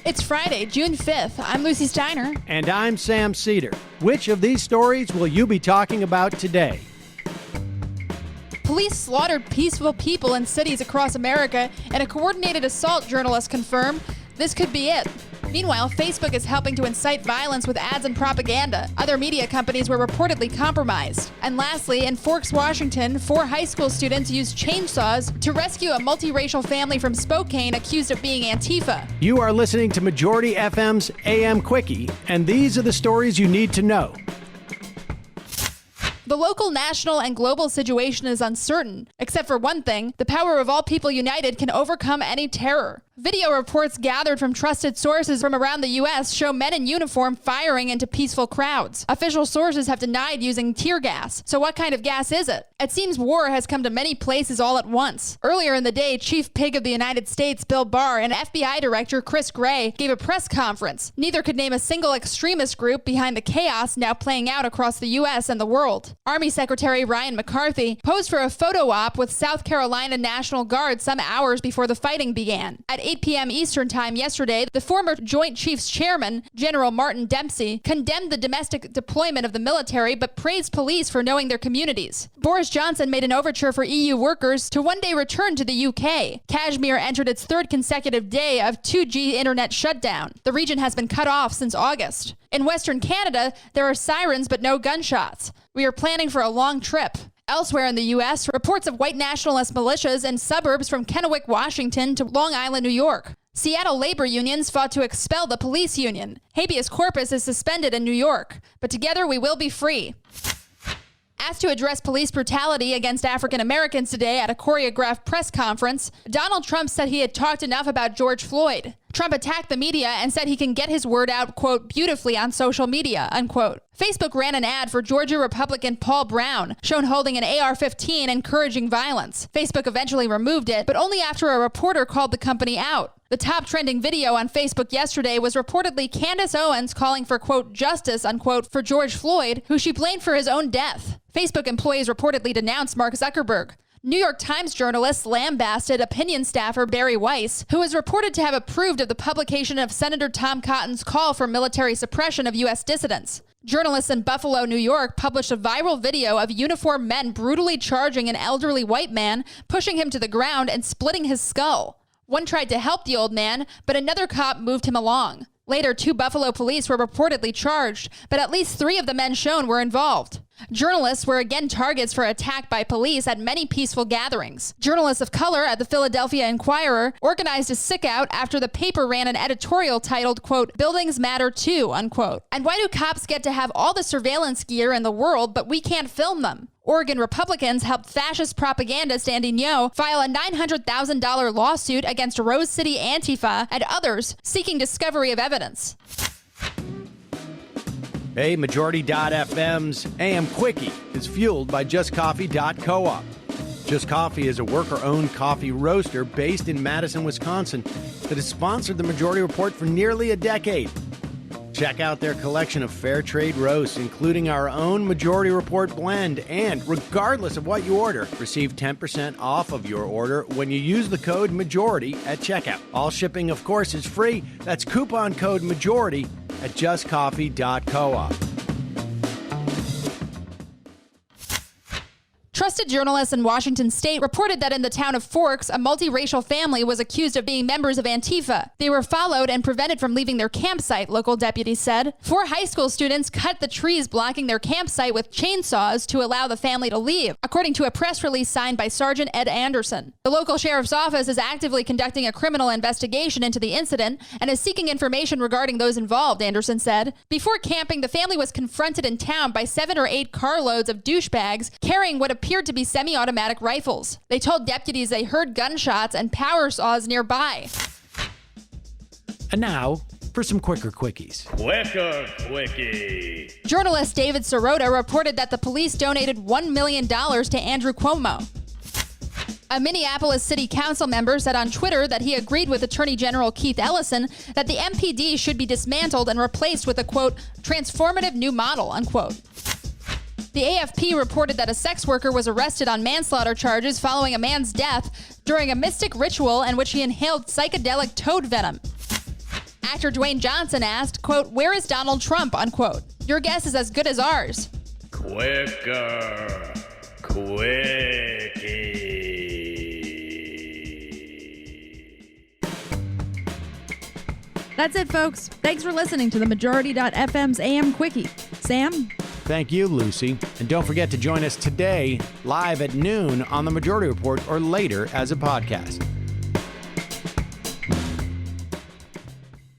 It's Friday, June 5th. I'm Lucie Steiner. And I'm Sam Seder. Which of these stories will you be talking about today? Police slaughtered peaceful people in cities across America, and a coordinated assault, journalists confirm. This could be it. Meanwhile, Facebook is helping to incite violence with ads and propaganda. Other media companies were reportedly compromised. And lastly, in Forks, Washington, 4 high school students used chainsaws to rescue a multiracial family from Spokane accused of being Antifa. You are listening to Majority FM's AM Quickie, and these are the stories you need to know. The local, national, and global situation is uncertain. Except for one thing, the power of all people united can overcome any terror. Video reports gathered from trusted sources from around the U.S. show men in uniform firing into peaceful crowds. Official sources have denied using tear gas. So what kind of gas is it? It seems war has come to many places all at once. Earlier in the day, Chief Pig of the United States, Bill Barr, and FBI Director Chris Gray gave a press conference. Neither could name a single extremist group behind the chaos now playing out across the U.S. and the world. Army Secretary Ryan McCarthy posed for a photo op with South Carolina National Guard some hours before the fighting began. At 8 p.m. Eastern Time yesterday, the former Joint Chiefs Chairman, General Martin Dempsey, condemned the domestic deployment of the military but praised police for knowing their communities. Boris Johnson made an overture for EU workers to one day return to the UK. Kashmir entered its 3rd consecutive day of 2G internet shutdown. The region has been cut off since August. In Western Canada, there are sirens but no gunshots. We are planning for a long trip. Elsewhere in the U.S., reports of white nationalist militias in suburbs from Kennewick, Washington to Long Island, New York. Seattle labor unions fought to expel the police union. Habeas corpus is suspended in New York. But together we will be free. Asked to address police brutality against African Americans today at a choreographed press conference, Donald Trump said he had talked enough about George Floyd. Trump attacked the media and said he can get his word out, quote, beautifully on social media, unquote. Facebook ran an ad for Georgia Republican Paul Brown, shown holding an AR-15 encouraging violence. Facebook eventually removed it, but only after a reporter called the company out. The top trending video on Facebook yesterday was reportedly Candace Owens calling for, quote, justice, unquote, for George Floyd, who she blamed for his own death. Facebook employees reportedly denounced Mark Zuckerberg. New York Times journalists lambasted opinion staffer Barry Weiss, who is reported to have approved of the publication of Senator Tom Cotton's call for military suppression of U.S. dissidents. Journalists in Buffalo, New York, published a viral video of uniformed men brutally charging an elderly white man, pushing him to the ground and splitting his skull. One tried to help the old man, but another cop moved him along. Later, 2 Buffalo police were reportedly charged, but at least 3 of the men shown were involved. Journalists were again targets for attack by police at many peaceful gatherings. Journalists of color at the Philadelphia Inquirer organized a sick-out after the paper ran an editorial titled, quote, buildings matter too, unquote. And why do cops get to have all the surveillance gear in the world, but we can't film them? Oregon Republicans helped fascist propagandist Andy Ngo file a $900,000 lawsuit against Rose City Antifa and others seeking discovery of evidence. Hey, Majority.fm's AM Quickie is fueled by JustCoffee.coop. Just Coffee is a worker-owned coffee roaster based in Madison, Wisconsin that has sponsored the Majority Report for nearly a decade. Check out their collection of fair trade roasts, including our own Majority Report blend, and regardless of what you order, receive 10% off of your order when you use the code MAJORITY at checkout. All shipping, of course, is free. That's coupon code MAJORITY at justcoffee.coop. Trusted journalists in Washington state reported that in the town of Forks, a multiracial family was accused of being members of Antifa. They were followed and prevented from leaving their campsite, local deputies said. 4 high school students cut the trees blocking their campsite with chainsaws to allow the family to leave, according to a press release signed by Sergeant Ed Anderson. The local sheriff's office is actively conducting a criminal investigation into the incident and is seeking information regarding those involved, Anderson said. Before camping, the family was confronted in town by 7 or 8 carloads of douchebags carrying what appeared to be semi-automatic rifles. They told deputies they heard gunshots and power saws nearby. And now, for some quicker quickies. Quicker Quickie. Journalist David Sirota reported that the police donated $1 million to Andrew Cuomo. A Minneapolis City Council member said on Twitter that he agreed with Attorney General Keith Ellison that the MPD should be dismantled and replaced with a, quote, transformative new model, unquote. The AFP reported that a sex worker was arrested on manslaughter charges following a man's death during a mystic ritual in which he inhaled psychedelic toad venom. Actor Dwayne Johnson asked, quote, "Where is Donald Trump?" unquote. Your guess is as good as ours. Quicker. Quickie. That's it, folks. Thanks for listening to the Majority.fm's AM Quickie. Sam? Thank you, Lucie. And don't forget to join us today, live at noon on The Majority Report or later as a podcast.